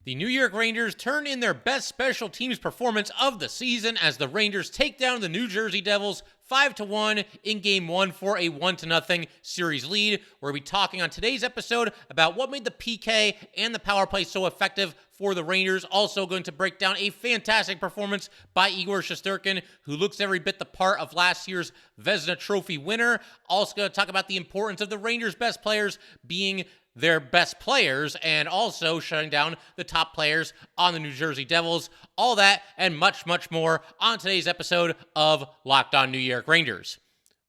The New York Rangers turn in their best special teams performance of the season as the Rangers take down the New Jersey Devils 5-1 in Game 1 for a 1-0 series lead. We'll be talking on today's episode about what made the PK and the power play so effective for the Rangers. Also going to break down a fantastic performance by Igor Shesterkin, who looks every bit the part of last year's Vezina Trophy winner. Also going to talk about the importance of the Rangers' best players being their best players and also shutting down the top players on the New Jersey Devils. All that and much, much more on today's episode of Locked On New York Rangers.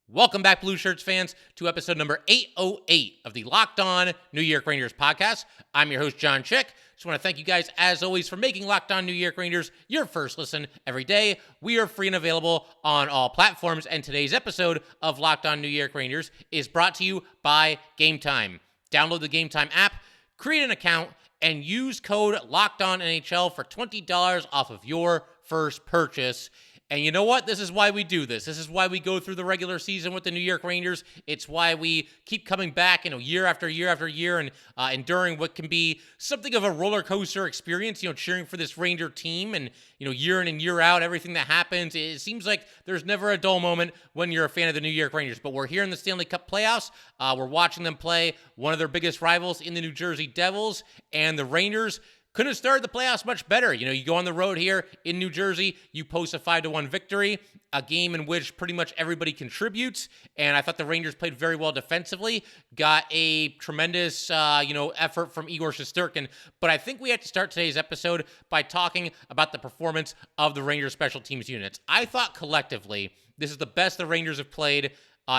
Welcome back, Blue Shirts fans, to episode number 808 of the Locked On New York Rangers podcast. I'm your host, John Chick. Just want to thank you guys, as always, for making Locked On New York Rangers your first listen every day. We are free and available on all platforms, and today's episode of Locked On New York Rangers is brought to you by Gametime. Download the Gametime app, create an account, and use code LOCKEDONNHL for $20 off of your first purchase. And you know what? This is why we do this. This is why we go through the regular season with the New York Rangers. It's why we keep coming back, year after year after year, and enduring what can be something of a roller coaster experience, cheering for this Ranger team and, year in and year out, everything that happens. It seems like there's never a dull moment when you're a fan of the New York Rangers. But we're here in the Stanley Cup playoffs. We're watching them play one of their biggest rivals in the New Jersey Devils, and the Rangers couldn't have started the playoffs much better. You go on the road here in New Jersey, you post a 5-1 victory, a game in which pretty much everybody contributes, and I thought the Rangers played very well defensively, got a tremendous, effort from Igor Shesterkin, but I think we have to start today's episode by talking about the performance of the Rangers special teams units. I thought collectively, this is the best the Rangers have played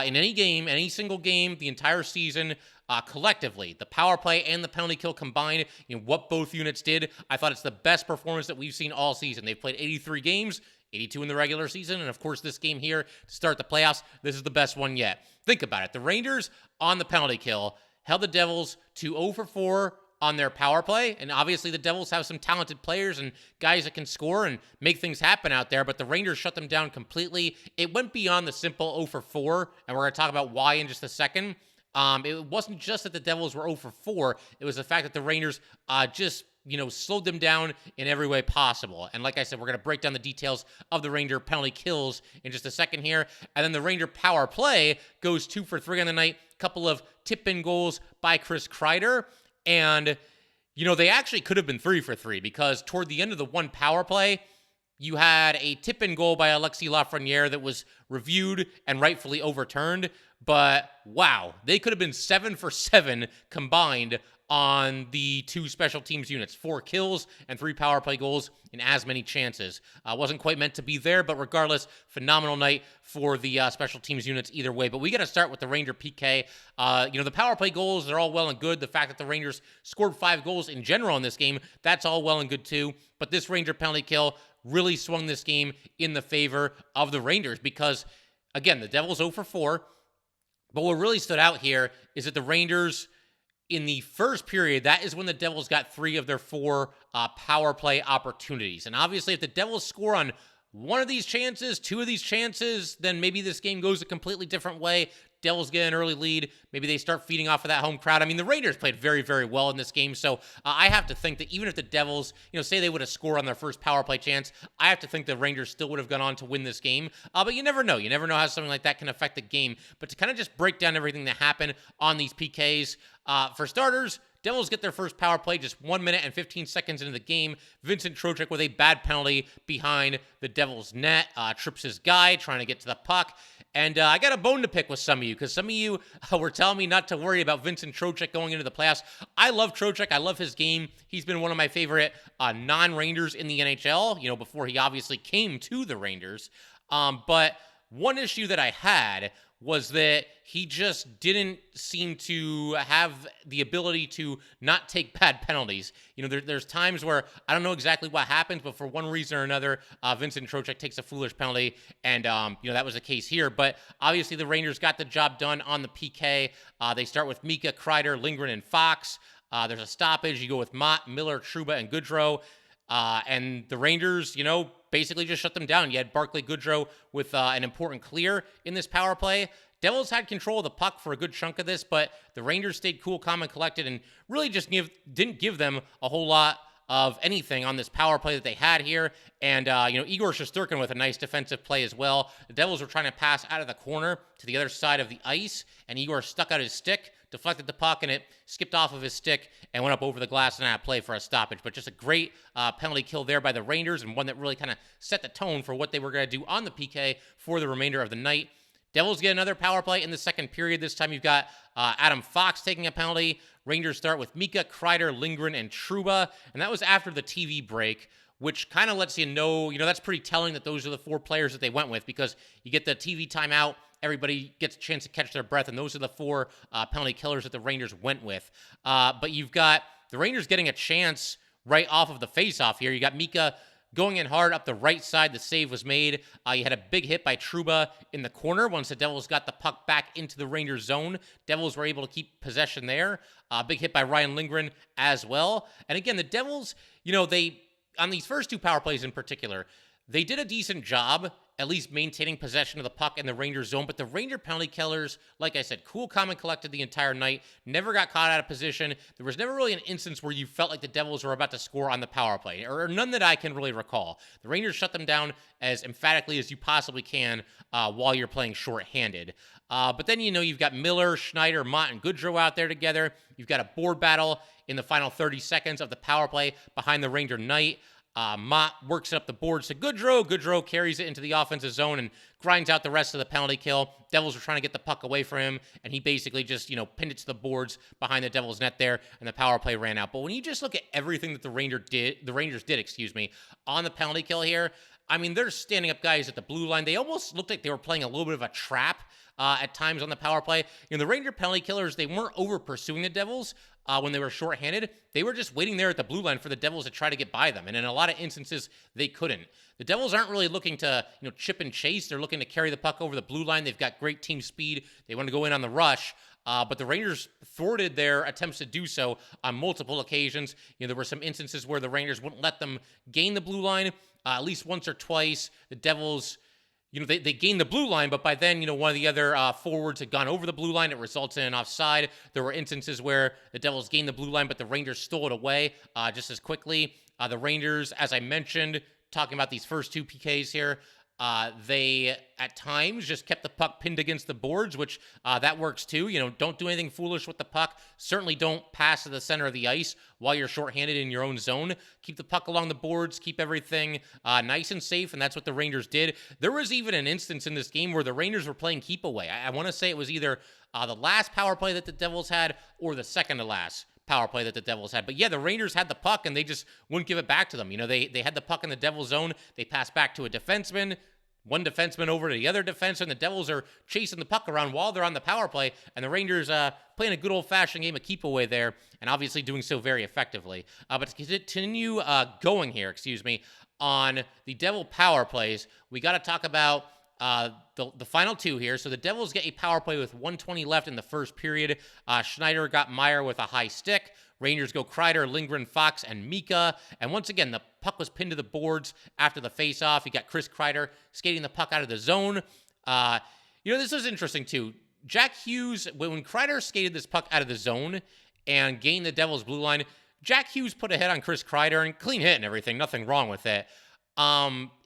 in any game, any single game, the entire season. Collectively, the power play and the penalty kill combined, what both units did, I thought it's the best performance that we've seen all season. They've played 83 games, 82 in the regular season, and of course this game here to start the playoffs, this is the best one yet. Think about it. The Rangers on the penalty kill held the Devils to 0 for 4 on their power play, and obviously the Devils have some talented players and guys that can score and make things happen out there, but the Rangers shut them down completely. It went beyond the simple 0 for 4, and we're going to talk about why in just a second. It wasn't just that the Devils were 0 for 4. It was the fact that the Rangers just slowed them down in every way possible. And like I said, we're going to break down the details of the Ranger penalty kills in just a second here. And then the Ranger power play goes 2 for 3 on the night. Couple of tip-in goals by Chris Kreider. And, they actually could have been 3 for 3 because toward the end of the one power play, you had a tip-in goal by Alexis Lafreniere that was reviewed and rightfully overturned. But wow, they could have been 7 for 7 combined on the two special teams units. 4 kills and 3 power play goals in as many chances. Wasn't quite meant to be there, but regardless, phenomenal night for the special teams units either way. But we got to start with the Ranger PK. The power play goals, they're all well and good. The fact that the Rangers scored 5 goals in general in this game, that's all well and good too. But this Ranger penalty kill really swung this game in the favor of the Rangers because, again, the Devils 0 for 4. But what really stood out here is that the Rangers, in the first period, that is when the Devils got 3 of their 4 power play opportunities. And obviously, if the Devils score on one of these chances, 2 of these chances, then maybe this game goes a completely different way. Devils get an early lead. Maybe they start feeding off of that home crowd. I mean, the Rangers played very, very well in this game. So I have to think that even if the Devils, say they would have scored on their first power play chance, I have to think the Rangers still would have gone on to win this game. But you never know. You never know how something like that can affect the game. But to kind of just break down everything that happened on these PKs, for starters, Devils get their first power play just 1 minute and 15 seconds into the game. Vincent Trocheck with a bad penalty behind the Devils' net. Trips his guy trying to get to the puck. And I got a bone to pick with some of you because some of you were telling me not to worry about Vincent Trocheck going into the playoffs. I love Trocheck. I love his game. He's been one of my favorite non-Rangers in the NHL, before he obviously came to the Rangers. But one issue that I had was that he just didn't seem to have the ability to not take bad penalties. There's times where I don't know exactly what happens, but for one reason or another, Vincent Trocheck takes a foolish penalty, and that was the case here. But obviously the Rangers got the job done on the PK. They start with Mika, Kreider, Lindgren, and Fox. There's a stoppage. You go with Mott, Miller, Trouba, and Goodrow. And the Rangers, basically just shut them down. You had Barclay Goodrow with an important clear in this power play. Devils had control of the puck for a good chunk of this, but the Rangers stayed cool, calm, and collected and really just didn't give them a whole lot of anything on this power play that they had here. And, Igor Shesterkin with a nice defensive play as well. The Devils were trying to pass out of the corner to the other side of the ice, and Igor stuck out his stick, deflected the puck, and it skipped off of his stick and went up over the glass and out of play for a stoppage. But just a great penalty kill there by the Rangers, and one that really kind of set the tone for what they were going to do on the PK for the remainder of the night. Devils get another power play in the second period. This time you've got Adam Fox taking a penalty. Rangers start with Mika, Kreider, Lindgren, and Trouba, and that was after the TV break, which kind of lets you know, that's pretty telling that those are the 4 players that they went with, because you get the TV timeout, everybody gets a chance to catch their breath, and those are the 4 penalty killers that the Rangers went with. But you've got the Rangers getting a chance right off of the faceoff here. You got Mika going in hard up the right side. The save was made. You had a big hit by Trouba in the corner. Once the Devils got the puck back into the Rangers zone, Devils were able to keep possession there. Big hit by Ryan Lindgren as well. And again, the Devils, they, on these first 2 power plays in particular, they did a decent job at least maintaining possession of the puck in the Rangers zone, but the Ranger penalty killers, like I said, cool, calm, and collected the entire night, never got caught out of position. There was never really an instance where you felt like the Devils were about to score on the power play, or none that I can really recall. The Rangers shut them down as emphatically as you possibly can while you're playing shorthanded. But then, you've got Miller, Schneider, Mott, and Goodrow out there together. You've got a board battle in the final 30 seconds of the power play behind the Ranger Knight. Mott works up the boards to Goodrow. Goodrow carries it into the offensive zone and grinds out the rest of the penalty kill. Devils were trying to get the puck away from him, and he basically just, pinned it to the boards behind the Devils net there, and the power play ran out. But when you just look at everything that the Rangers did, on the penalty kill here, I mean, they're standing up guys at the blue line. They almost looked like they were playing a little bit of a trap at times on the power play. The Ranger penalty killers, they weren't over pursuing the Devils when they were shorthanded. They were just waiting there at the blue line for the Devils to try to get by them. And in a lot of instances, they couldn't. The Devils aren't really looking to, chip and chase. They're looking to carry the puck over the blue line. They've got great team speed. They want to go in on the rush. But the Rangers thwarted their attempts to do so on multiple occasions. There were some instances where the Rangers wouldn't let them gain the blue line at least once or twice. The Devils, they gained the blue line, but by then, one of the other forwards had gone over the blue line. It resulted in an offside. There were instances where the Devils gained the blue line, but the Rangers stole it away just as quickly. The Rangers, as I mentioned, talking about these first 2 PKs here, they at times just kept the puck pinned against the boards, which that works too. Don't do anything foolish with the puck. Certainly don't pass to the center of the ice while you're shorthanded in your own zone. Keep the puck along the boards, keep everything nice and safe, and that's what the Rangers did. There was even an instance in this game where the Rangers were playing keep away. I want to say it was either the last power play that the Devils had or the second to last power play that the Devils had. But yeah, the Rangers had the puck and they just wouldn't give it back to them. They had the puck in the Devils zone. They passed back to a defenseman, one defenseman over to the other defenseman. The Devils are chasing the puck around while they're on the power play, and the Rangers playing a good old-fashioned game of keep away there, and obviously doing so very effectively. But to continue going here, on the Devil power plays, we got to talk about the final 2 here. So the Devils get a power play with 1:20 left in the first period. Schneider got Meyer with a high stick. Rangers go Kreider, Lindgren, Fox, and Mika. And once again, the puck was pinned to the boards after the faceoff. You got Chris Kreider skating the puck out of the zone. This is interesting too. Jack Hughes, when Kreider skated this puck out of the zone and gained the Devils' blue line, Jack Hughes put a hit on Chris Kreider and clean hit and everything. Nothing wrong with it.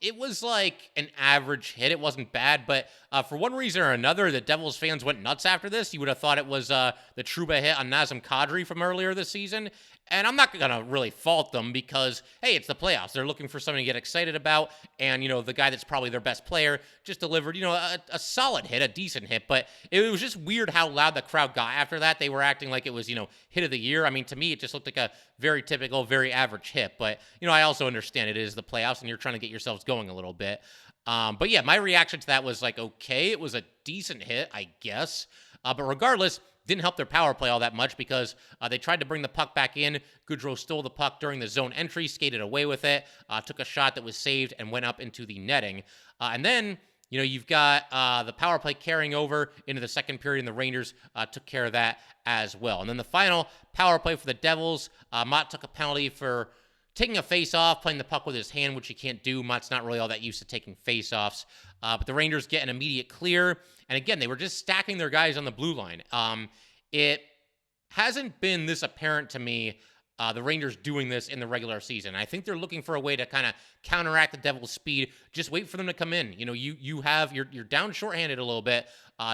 It was like an average hit. It wasn't bad, but for one reason or another, the Devils fans went nuts after this. You would have thought it was the Trouba hit on Nazem Kadri from earlier this season. And I'm not going to really fault them because, hey, it's the playoffs. They're looking for something to get excited about. And, the guy that's probably their best player just delivered, a solid hit, a decent hit. But it was just weird how loud the crowd got after that. They were acting like it was, hit of the year. I mean, to me, it just looked like a very typical, very average hit. But, I also understand it is the playoffs and you're trying to get yourselves going a little bit. But yeah, my reaction to that was like, okay, it was a decent hit, I guess. But regardless, didn't help their power play all that much because they tried to bring the puck back in. Goodrow stole the puck during the zone entry, skated away with it, took a shot that was saved and went up into the netting. And then, you've got the power play carrying over into the second period, and the Rangers took care of that as well. And then the final power play for the Devils, Mott took a penalty for taking a face-off, playing the puck with his hand, which he can't do. Mott's not really all that used to taking face-offs. But the Rangers get an immediate clear. And again, they were just stacking their guys on the blue line. It hasn't been this apparent to me the Rangers doing this in the regular season. I think they're looking for a way to kind of counteract the Devils' speed. Just wait for them to come in. You're down shorthanded a little bit.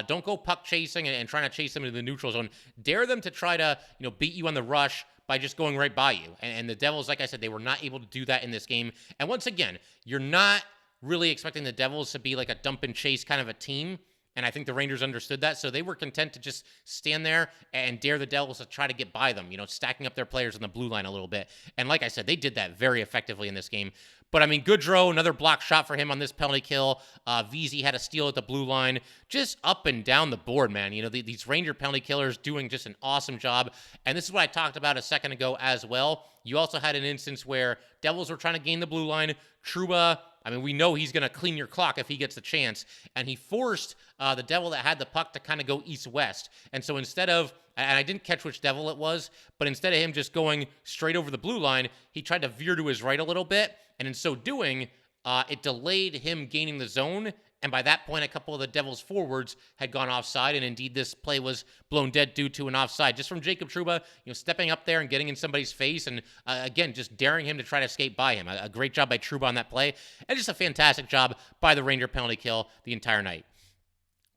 Don't go puck chasing and trying to chase them into the neutral zone. Dare them to try to beat you on the rush by just going right by you. And the Devils, like I said, they were not able to do that in this game. And once again, you're not really expecting the Devils to be like a dump and chase kind of a team. And I think the Rangers understood that, so they were content to just stand there and dare the Devils to try to get by them, stacking up their players on the blue line a little bit. And like I said, they did that very effectively in this game. But, Goodrow, another block shot for him on this penalty kill. Vesey had a steal at the blue line. Just up and down the board, man. These Ranger penalty killers doing just an awesome job. And this is what I talked about a second ago as well. You also had an instance where Devils were trying to gain the blue line. Trouba, we know he's going to clean your clock if he gets the chance. And he forced the Devil that had the puck to kind of go east-west. And so instead of, and I didn't catch which Devil it was, but instead of him just going straight over the blue line, he tried to veer to his right a little bit. And in so doing, it delayed him gaining the zone. And by that point, a couple of the Devils' forwards had gone offside. And indeed, this play was blown dead due to an offside. Just from Jacob Trouba, stepping up there and getting in somebody's face. And again, just daring him to try to skate by him. A great job by Trouba on that play. And just a fantastic job by the Ranger penalty kill the entire night.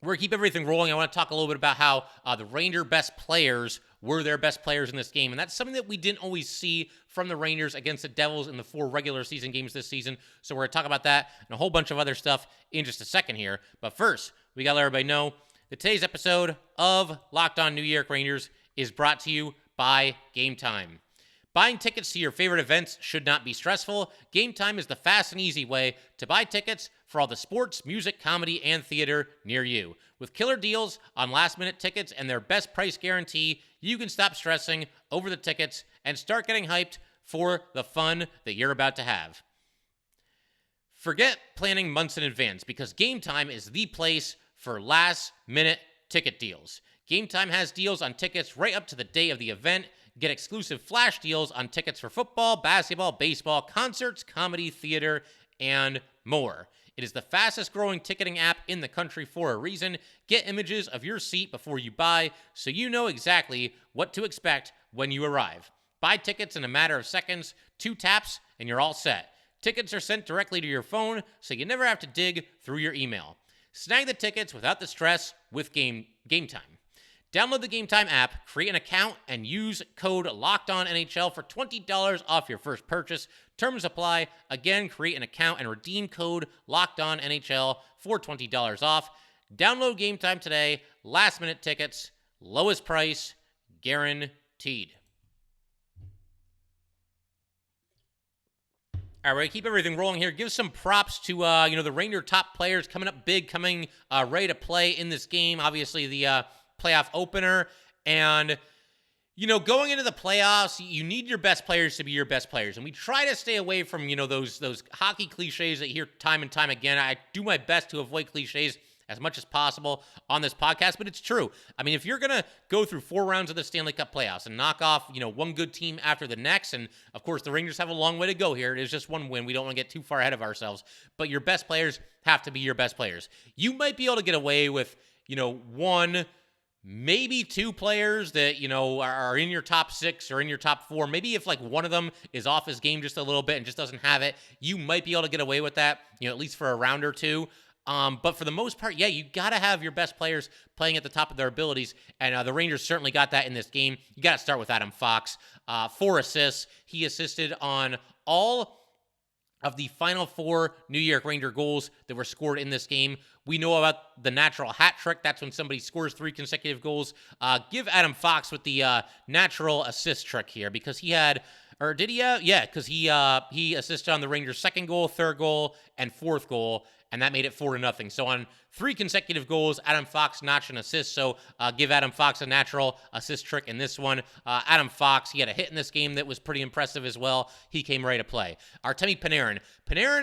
We're going to keep everything rolling. I want to talk a little bit about how the Ranger best players were their best players in this game. And that's something that we didn't always see from the Rangers against the Devils in the 4 regular season games this season. So we're going to talk about that and a whole bunch of other stuff in just a second here. But first, we got to let everybody know that today's episode of Locked On New York Rangers is brought to you by Gametime. Buying tickets to your favorite events should not be stressful. Gametime is the fast and easy way to buy tickets for all the sports, music, comedy, and theater near you. With killer deals on last-minute tickets and their best price guarantee, you can stop stressing over the tickets and start getting hyped for the fun that you're about to have. Forget planning months in advance because Gametime is the place for last-minute ticket deals. Gametime has deals on tickets right up to the day of the event. Get exclusive flash deals on tickets for football, basketball, baseball, concerts, comedy, theater, and more. It is the fastest growing ticketing app in the country for a reason. Get images of your seat before you buy so you know exactly what to expect when you arrive. Buy tickets in a matter of seconds, 2 taps, and you're all set. Tickets are sent directly to your phone so you never have to dig through your email. Snag the tickets without the stress with Gametime. Download the Gametime app, create an account, and use code LOCKEDONNHL for $20 off your first purchase. Terms apply. Again, create an account and redeem code LOCKEDONNHL for $20 off. Download Gametime today. Last-minute tickets, lowest price, guaranteed. All right, keep everything rolling here. Give some props to the Ranger top players coming up big, coming ready to play in this game. Obviously, the playoff opener, and going into the playoffs, you need your best players to be your best players, and we try to stay away from those hockey cliches that you hear time and time again. I do my best to avoid cliches as much as possible on this podcast, but it's true. If you're gonna go through 4 rounds of the Stanley Cup playoffs and knock off one good team after the next, and of course the Rangers have a long way to go here. It is just 1 win. We don't want to get too far ahead of ourselves, but your best players have to be your best players. You might be able to get away with 1, maybe 2 players that, are in your top 6 or in your top 4. Maybe if one of them is off his game just a little bit and just doesn't have it, you might be able to get away with that, at least for a round or 2. But for the most part, you got to have your best players playing at the top of their abilities. And the Rangers certainly got that in this game. You got to start with Adam Fox. 4 assists. He assisted on all of the final 4 New York Ranger goals that were scored in this game. We know about the natural hat trick. That's when somebody scores 3 consecutive goals. Give Adam Fox with the natural assist trick here, because he had, or did he? Yeah, because he assisted on the Rangers' 2nd goal, 3rd goal, and 4th goal, and that made it 4-0. So on 3 consecutive goals, Adam Fox notched an assist. So give Adam Fox a natural assist trick in this one. Adam Fox, he had a hit in this game that was pretty impressive as well. He came ready to play. Artemi Panarin.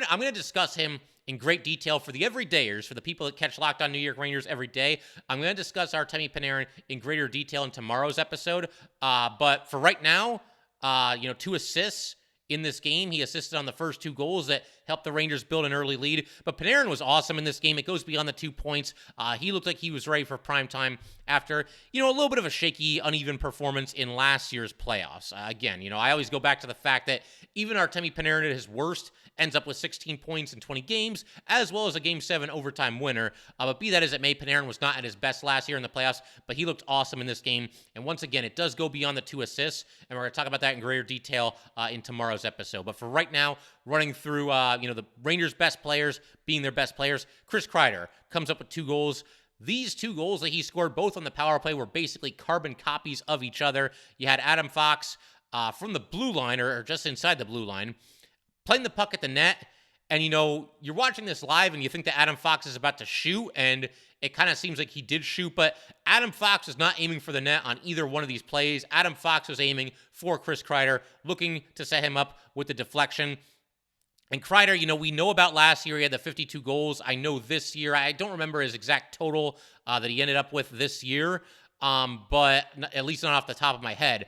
I'm going to discuss him in great detail for the everydayers, for the people that catch Locked On New York Rangers every day. I'm going to discuss Artemi Panarin in greater detail in tomorrow's episode. But for right now, 2 assists in this game. He assisted on the first 2 goals that helped the Rangers build an early lead. But Panarin was awesome in this game. It goes beyond the 2 points. He looked like he was ready for prime time after, a little bit of a shaky, uneven performance in last year's playoffs. Again, I always go back to the fact that even Artemi Panarin at his worst ends up with 16 points in 20 games, as well as a Game 7 overtime winner. But be that as it may, Panarin was not at his best last year in the playoffs, but he looked awesome in this game. And once again, it does go beyond the 2 assists, and we're going to talk about that in greater detail in tomorrow's episode. But for right now, running through, the Rangers' best players being their best players, Chris Kreider comes up with 2 goals. These 2 goals that he scored, both on the power play, were basically carbon copies of each other. You had Adam Fox from the blue line, or just inside the blue line, playing the puck at the net, and you're watching this live and you think that Adam Fox is about to shoot, and it kind of seems like he did shoot, but Adam Fox was not aiming for the net on either one of these plays. Adam Fox was aiming for Chris Kreider, looking to set him up with the deflection. And Kreider, we know about last year, he had the 52 goals. I know this year, I don't remember his exact total that he ended up with this year, but at least not off the top of my head.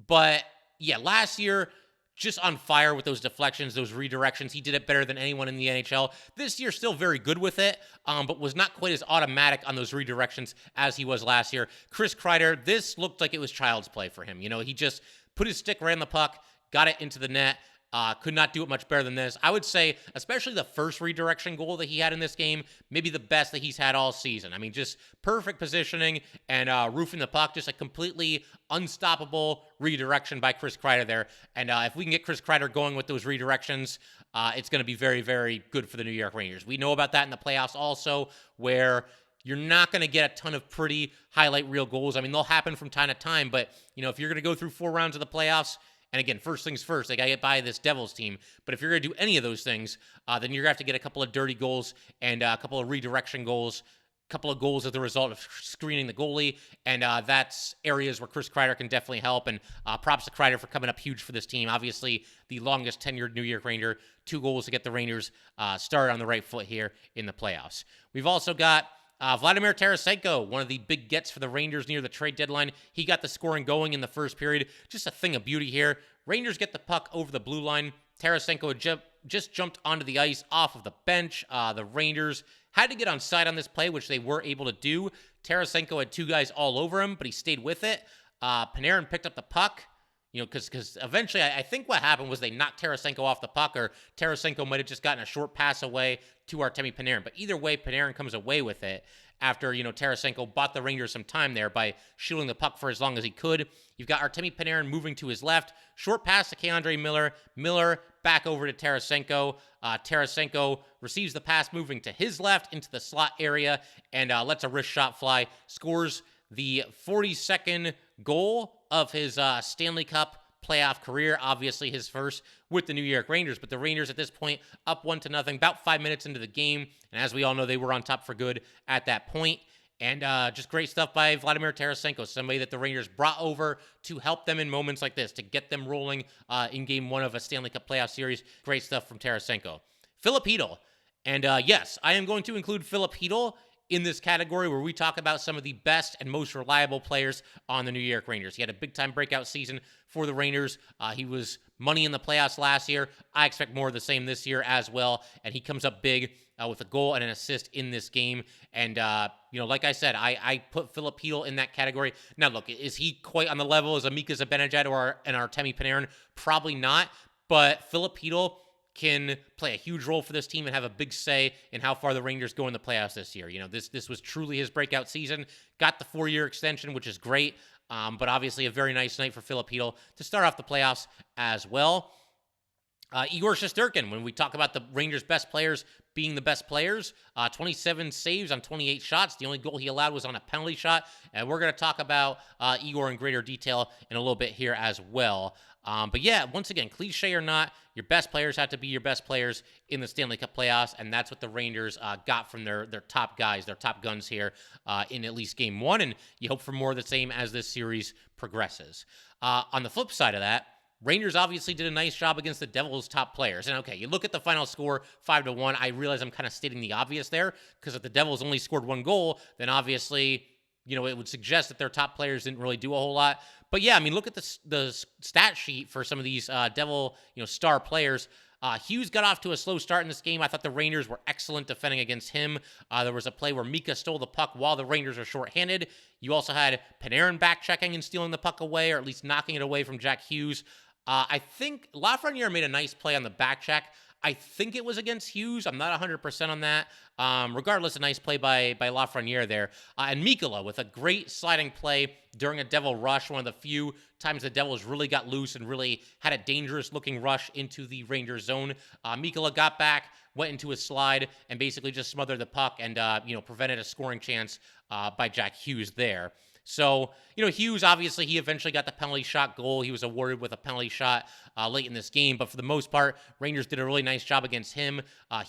But yeah, last year, just on fire with those deflections, those redirections. He did it better than anyone in the NHL. This year, still very good with it, but was not quite as automatic on those redirections as he was last year. Chris Kreider, this looked like it was child's play for him. He just put his stick right on the puck, got it into the net. Could not do it much better than this. I would say, especially the first redirection goal that he had in this game, maybe the best that he's had all season. I mean, just perfect positioning and roofing the puck, just a completely unstoppable redirection by Chris Kreider there. And if we can get Chris Kreider going with those redirections, it's going to be very, very good for the New York Rangers. We know about that in the playoffs also, where you're not going to get a ton of pretty highlight reel goals. I mean, they'll happen from time to time, but, if you're going to go through 4 rounds of the playoffs, and again, first things first, they got to get by this Devils team. But if you're going to do any of those things, then you're going to have to get a couple of dirty goals and a couple of redirection goals, a couple of goals as a result of screening the goalie. And that's areas where Chris Kreider can definitely help. And props to Kreider for coming up huge for this team. Obviously, the longest tenured New York Ranger, 2 goals to get the Rangers started on the right foot here in the playoffs. We've also got Vladimir Tarasenko, one of the big gets for the Rangers near the trade deadline. He got the scoring going in the first period. Just a thing of beauty here. Rangers get the puck over the blue line. Tarasenko just jumped onto the ice off of the bench. The Rangers had to get on side on this play, which they were able to do. Tarasenko had 2 guys all over him, but he stayed with it. Panarin picked up the puck. Because eventually I think what happened was they knocked Tarasenko off the puck, or Tarasenko might have just gotten a short pass away to Artemi Panarin. But either way, Panarin comes away with it after, Tarasenko bought the Rangers some time there by shielding the puck for as long as he could. You've got Artemi Panarin moving to his left. Short pass to K'Andre Miller. Miller back over to Tarasenko. Tarasenko receives the pass moving to his left into the slot area and lets a wrist shot fly. Scores the 42nd goal of his Stanley Cup playoff career, obviously his first with the New York Rangers. But the Rangers at this point up 1-0, about 5 minutes into the game. And as we all know, they were on top for good at that point. And just great stuff by Vladimir Tarasenko, somebody that the Rangers brought over to help them in moments like this, to get them rolling in Game 1 of a Stanley Cup playoff series. Great stuff from Tarasenko. Filip Chytil. And yes, I am going to include Filip Chytil in this category where we talk about some of the best and most reliable players on the New York Rangers. He had a big-time breakout season for the Rangers. He was money in the playoffs last year. I expect more of the same this year as well, and he comes up big with a goal and an assist in this game. And, like I said, I put Filip Chytil in that category. Now, look, is he quite on the level as Mika Zibanejad or an Artemi Panarin? Probably not, but Filip Chytil can play a huge role for this team and have a big say in how far the Rangers go in the playoffs this year. This was truly his breakout season. Got the 4-year extension, which is great, but obviously a very nice night for Filip Chytil to start off the playoffs as well. Igor Shesterkin, when we talk about the Rangers' best players being the best players, 27 saves on 28 shots. The only goal he allowed was on a penalty shot, and we're going to talk about Igor in greater detail in a little bit here as well. But yeah, once again, cliche or not, your best players have to be your best players in the Stanley Cup playoffs, and that's what the Rangers got from their top guys, their top guns here in at least Game 1, and you hope for more of the same as this series progresses. On the flip side of that, Rangers obviously did a nice job against the Devils' top players. And okay, you look at the final score, 5-1, I realize I'm kind of stating the obvious there, because if the Devils only scored 1 goal, then obviously it would suggest that their top players didn't really do a whole lot. But yeah, I mean, look at the stat sheet for some of these Devil, star players. Hughes got off to a slow start in this game. I thought the Rangers were excellent defending against him. There was a play where Mika stole the puck while the Rangers are shorthanded. You also had Panarin back-checking and stealing the puck away, or at least knocking it away from Jack Hughes. I think Lafreniere made a nice play on the back check. I think it was against Hughes. I'm not 100% on that. Regardless, a nice play by Lafreniere there. And Mikkola with a great sliding play during a Devil rush, one of the few times the Devils really got loose and really had a dangerous-looking rush into the Rangers zone. Mikkola got back, went into a slide, and basically just smothered the puck and prevented a scoring chance by Jack Hughes there. So, Hughes, obviously, he eventually got the penalty shot goal. He was awarded with a penalty shot late in this game. But for the most part, Rangers did a really nice job against him.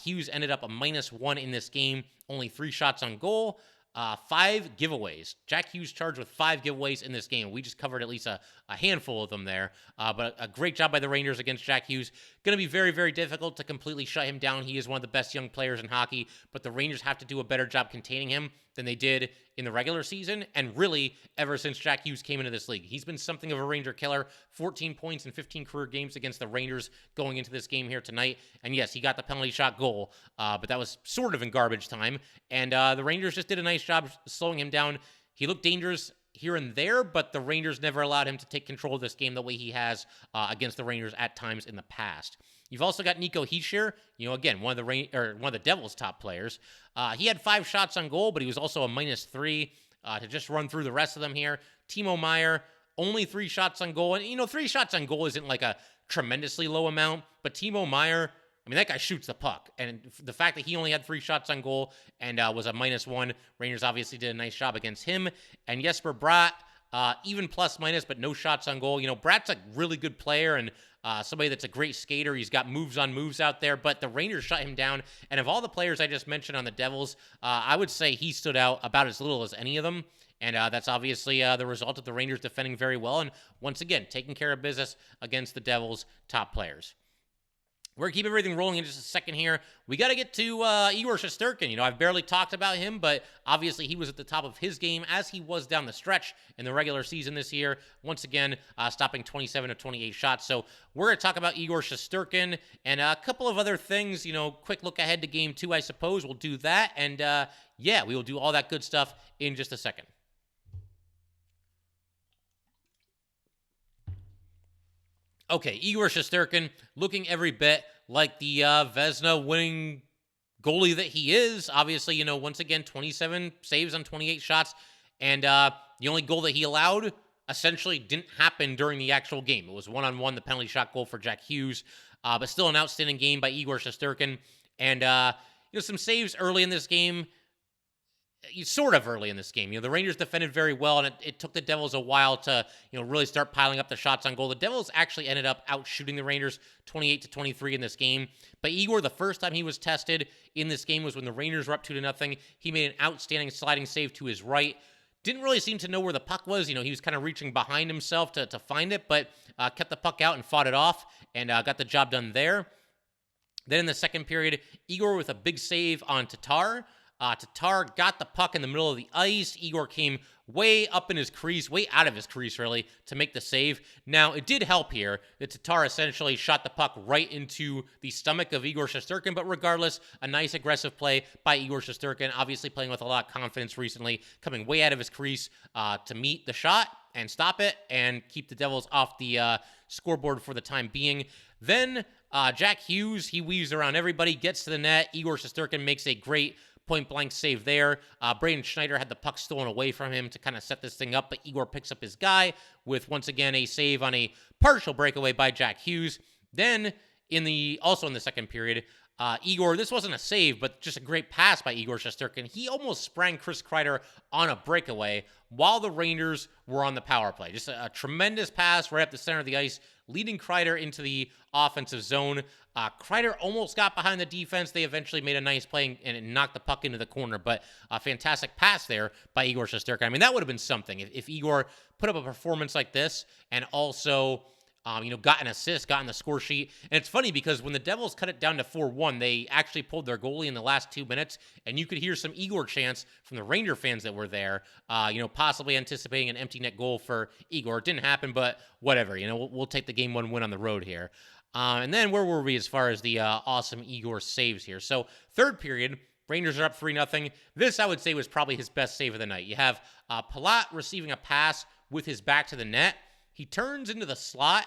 Hughes ended up a -1 in this game, only 3 shots on goal. 5 giveaways. Jack Hughes charged with 5 giveaways in this game. We just covered at least a handful of them there. But a great job by the Rangers against Jack Hughes. Going to be very, very difficult to completely shut him down. He is one of the best young players in hockey, but the Rangers have to do a better job containing him than they did in the regular season, and really ever since Jack Hughes came into this league. He's been something of a Ranger killer. 14 points in 15 career games against the Rangers going into this game here tonight. And yes, he got the penalty shot goal, but that was sort of in garbage time. And the Rangers just did a nice job slowing him down. He looked dangerous here and there, but the Rangers never allowed him to take control of this game the way he has against the Rangers at times in the past. You've also got Nico Hischier, again, one of the Devils' top players. He had 5 shots on goal, but he was also a -3 to just run through the rest of them here. Timo Meier, only 3 shots on goal. And, 3 shots on goal isn't like a tremendously low amount, but Timo Meier, I mean, that guy shoots the puck. And the fact that he only had 3 shots on goal and was a -1, Rangers obviously did a nice job against him. And Jesper Bratt, even plus-minus, but no shots on goal. Bratt's a really good player and somebody that's a great skater. He's got moves on moves out there, but the Rangers shut him down. And of all the players I just mentioned on the Devils, I would say he stood out about as little as any of them. And that's obviously the result of the Rangers defending very well and, once again, taking care of business against the Devils' top players. We're going to keep everything rolling in just a second here. We got to get to Igor Shesterkin. I've barely talked about him, but obviously he was at the top of his game as he was down the stretch in the regular season this year. Once again, stopping 27 of 28 shots. So we're going to talk about Igor Shesterkin and a couple of other things. Quick look ahead to Game 2, I suppose. We'll do that. And we will do all that good stuff in just a second. Okay, Igor Shesterkin looking every bit like the Vezina winning goalie that he is. Obviously, once again, 27 saves on 28 shots. And the only goal that he allowed essentially didn't happen during the actual game. It was 1-on-1, the penalty shot goal for Jack Hughes. But still an outstanding game by Igor Shesterkin. And, some saves early in this game. Sort of early in this game. The Rangers defended very well, and it took the Devils a while to, really start piling up the shots on goal. The Devils actually ended up outshooting the Rangers 28-23 in this game. But Igor, the first time he was tested in this game was when the Rangers were up 2-0. He made an outstanding sliding save to his right. Didn't really seem to know where the puck was. He was kind of reaching behind himself to find it, but kept the puck out and fought it off and got the job done there. Then in the second period, Igor with a big save on Tatar. Tatar got the puck in the middle of the ice. Igor came way up in his crease, way out of his crease, really, to make the save. Now, it did help here that Tatar essentially shot the puck right into the stomach of Igor Shesterkin, but regardless, a nice aggressive play by Igor Shesterkin, obviously playing with a lot of confidence recently, coming way out of his crease to meet the shot and stop it and keep the Devils off the scoreboard for the time being. Then Jack Hughes, he weaves around everybody, gets to the net. Igor Shesterkin makes a great point-blank save there. Braden Schneider had the puck stolen away from him to kind of set this thing up, but Igor picks up his guy with, once again, a save on a partial breakaway by Jack Hughes. Then, also in the second period, Igor, this wasn't a save, but just a great pass by Igor Shesterkin. He almost sprang Chris Kreider on a breakaway while the Rangers were on the power play. Just a tremendous pass right up the center of the ice, leading Kreider into the offensive zone. Kreider almost got behind the defense. They eventually made a nice play and it knocked the puck into the corner, but a fantastic pass there by Igor Shesterkin. I mean, that would have been something if Igor put up a performance like this and also got an assist, got in the score sheet. And it's funny because when the Devils cut it down to 4-1, they actually pulled their goalie in the last 2 minutes, and you could hear some Igor chants from the Ranger fans that were there, possibly anticipating an empty net goal for Igor. It didn't happen, but whatever. We'll take the game 1 win on the road here. And then where were we as far as the awesome Igor saves here? So third period, Rangers are up 3-0. This, I would say, was probably his best save of the night. You have Palat receiving a pass with his back to the net. He turns into the slot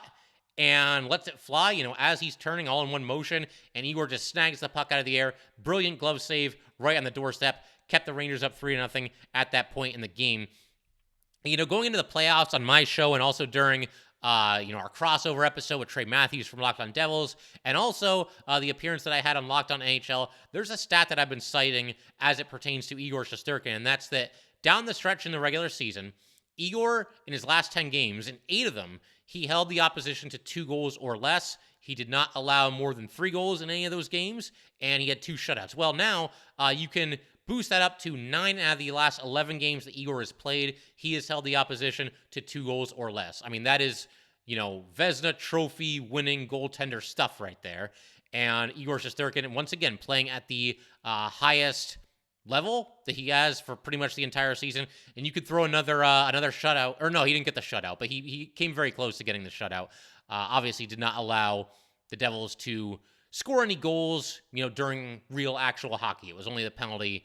and lets it fly, as he's turning all in one motion, and Igor just snags the puck out of the air. Brilliant glove save right on the doorstep. Kept the Rangers up 3-0 at that point in the game. Going into the playoffs on my show and also during our crossover episode with Trey Matthews from Locked On Devils, and also the appearance that I had on Locked On NHL, there's a stat that I've been citing as it pertains to Igor Shesterkin, and that's that down the stretch in the regular season, Igor, in his last 10 games, in 8 of them, he held the opposition to 2 goals or less. He did not allow more than 3 goals in any of those games, and he had 2 shutouts. Well, now you can boost that up to 9 out of the last 11 games that Igor has played. He has held the opposition to 2 goals or less. I mean, that is, Vezina trophy winning goaltender stuff right there. And Igor Shesterkin, once again, playing at the highest level that he has for pretty much the entire season. And you could throw another shutout, or no, he didn't get the shutout, but he came very close to getting the shutout. Obviously did not allow the Devils to score any goals, during real actual hockey. It was only the penalty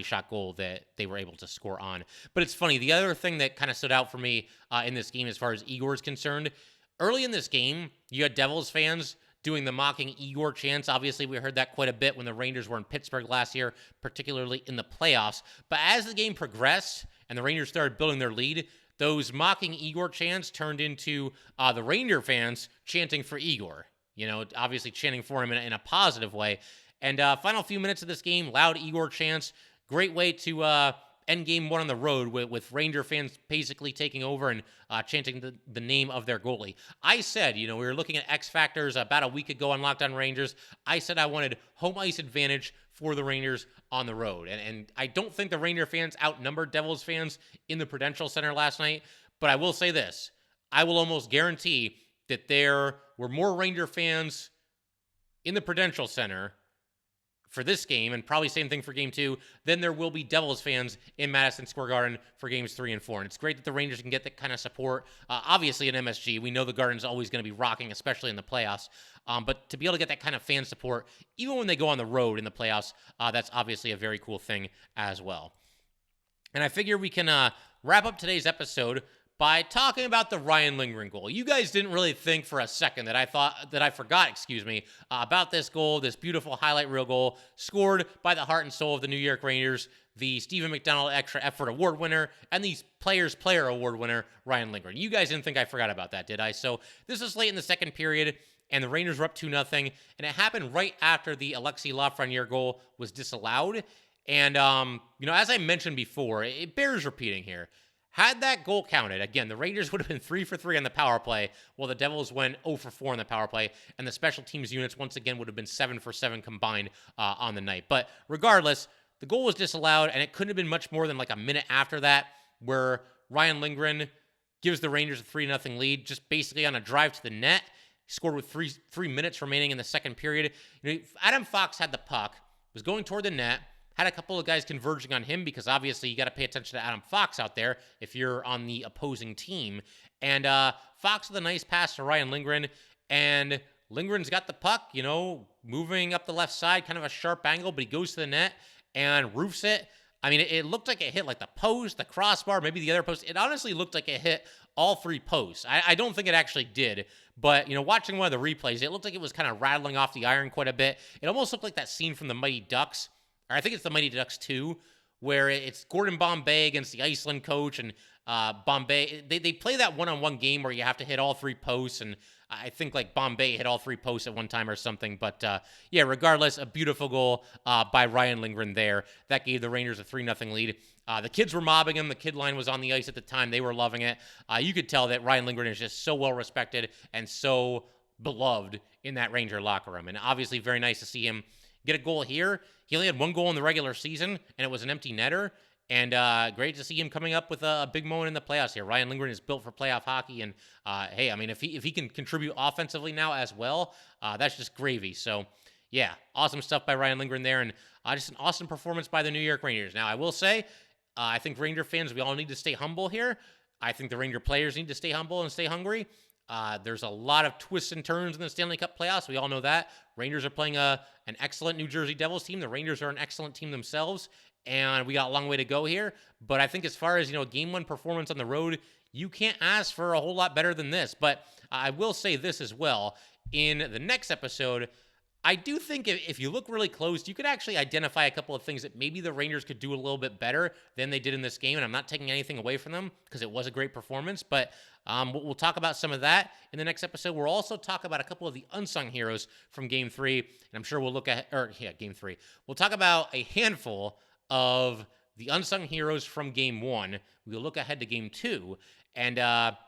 shot goal that they were able to score on. But it's funny, the other thing that kind of stood out for me in this game as far as Igor is concerned, early in this game, you had Devils fans doing the mocking Igor chants. Obviously, we heard that quite a bit when the Rangers were in Pittsburgh last year, particularly in the playoffs. But as the game progressed and the Rangers started building their lead, those mocking Igor chants turned into the Ranger fans chanting for Igor. Obviously chanting for him in a positive way. And final few minutes of this game, loud Igor chants. Great way to end game 1 on the road with Ranger fans basically taking over and chanting the name of their goalie. I said, we were looking at X Factors about a week ago on Locked On Rangers. I said I wanted home ice advantage for the Rangers on the road. And I don't think the Ranger fans outnumbered Devils fans in the Prudential Center last night. But I will say this. I will almost guarantee that there were more Ranger fans in the Prudential Center for this game, and probably same thing for game 2, than there will be Devils fans in Madison Square Garden for games 3 and 4. And it's great that the Rangers can get that kind of support. Obviously in MSG, we know the Garden's always going to be rocking, especially in the playoffs. But to be able to get that kind of fan support, even when they go on the road in the playoffs, that's obviously a very cool thing as well. And I figure we can wrap up today's episode by talking about the Ryan Lindgren goal. You guys didn't really think for a second that I forgot about this goal, this beautiful highlight reel goal scored by the heart and soul of the New York Rangers, the Stephen McDonald Extra Effort Award winner, and the Players Player Award winner, Ryan Lindgren. You guys didn't think I forgot about that, did I? So this is late in the second period, and the Rangers were up 2-0, and it happened right after the Alexis Lafreniere goal was disallowed. And, as I mentioned before, it bears repeating here. Had that goal counted, again, the Rangers would have been 3 for 3 on the power play, while the Devils went 0 for 4 on the power play, and the special teams units, once again, would have been 7 for 7 combined on the night. But regardless, the goal was disallowed, and it couldn't have been much more than like a minute after that, where Ryan Lindgren gives the Rangers a 3-0 lead, just basically on a drive to the net. He scored with three minutes remaining in the second period. Adam Fox had the puck, was going toward the net, had a couple of guys converging on him because obviously you got to pay attention to Adam Fox out there if you're on the opposing team. And Fox with a nice pass to Ryan Lindgren, and Lindgren's got the puck, moving up the left side, kind of a sharp angle, but he goes to the net and roofs it. I mean, it looked like it hit like the post, the crossbar, maybe the other post. It honestly looked like it hit all 3 posts. I don't think it actually did, but, watching one of the replays, it looked like it was kind of rattling off the iron quite a bit. It almost looked like that scene from the Mighty Ducks, or I think it's the Mighty Ducks 2, where it's Gordon Bombay against the Iceland coach, and Bombay, they play that one-on-one game where you have to hit all 3 posts, and I think like Bombay hit all 3 posts at one time or something. But regardless, a beautiful goal by Ryan Lindgren there. That gave the Rangers a 3-0 lead. The kids were mobbing him. The kid line was on the ice at the time. They were loving it. You could tell that Ryan Lindgren is just so well respected and so beloved in that Ranger locker room. And obviously very nice to see him get a goal here. He only had 1 goal in the regular season, and it was an empty netter. And great to see him coming up with a big moment in the playoffs here. Ryan Lindgren is built for playoff hockey, and hey, I mean, if he can contribute offensively now as well, that's just gravy. So yeah, awesome stuff by Ryan Lindgren there, and just an awesome performance by the New York Rangers. Now I will say, I think Ranger fans, we all need to stay humble here. I think the Ranger players need to stay humble and stay hungry. There's a lot of twists and turns in the Stanley Cup playoffs. We all know that. Rangers are playing an excellent New Jersey Devils team. The Rangers are an excellent team themselves, and we got a long way to go here. But I think as far as, game one performance on the road, you can't ask for a whole lot better than this. But I will say this as well. In the next episode, I do think if you look really close, you could actually identify a couple of things that maybe the Rangers could do a little bit better than they did in this game. And I'm not taking anything away from them because it was a great performance. But we'll talk about some of that in the next episode. We'll also talk about a couple of the unsung heroes from Game 3. And I'm sure we'll look at, Game 3. We'll talk about a handful of the unsung heroes from Game 1. We'll look ahead to Game 2. And a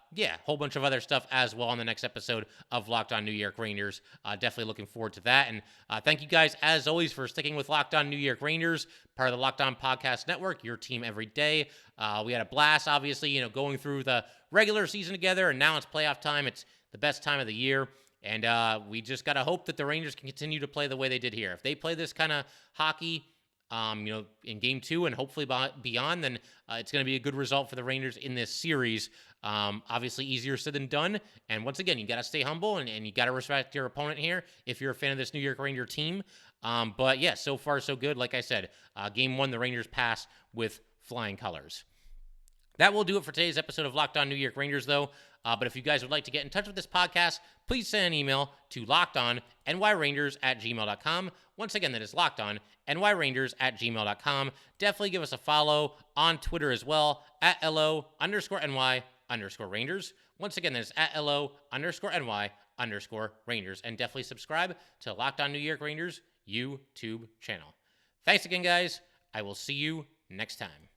whole bunch of other stuff as well on the next episode of Locked On New York Rangers. Definitely looking forward to that. And thank you guys, as always, for sticking with Locked On New York Rangers, part of the Locked On Podcast Network, your team every day. We had a blast, obviously, going through the regular season together, and now it's playoff time. It's the best time of the year. And we just got to hope that the Rangers can continue to play the way they did here. If they play this kind of hockey, in Game 2 and hopefully beyond, then it's going to be a good result for the Rangers in this series. Obviously easier said than done. And once again, you got to stay humble and you got to respect your opponent here if you're a fan of this New York Ranger team. But yeah, so far so good. Like I said, Game 1, the Rangers pass with flying colors. That will do it for today's episode of Locked On New York Rangers, though. But if you guys would like to get in touch with this podcast, please send an email to lockedonnyrangers@gmail.com. Once again, that is lockedonnyrangers@gmail.com. Definitely give us a follow on Twitter as well, @LO_NY_Rangers. Once again, that is @LO_NY_Rangers. And definitely subscribe to Locked On New York Rangers YouTube channel. Thanks again, guys. I will see you next time.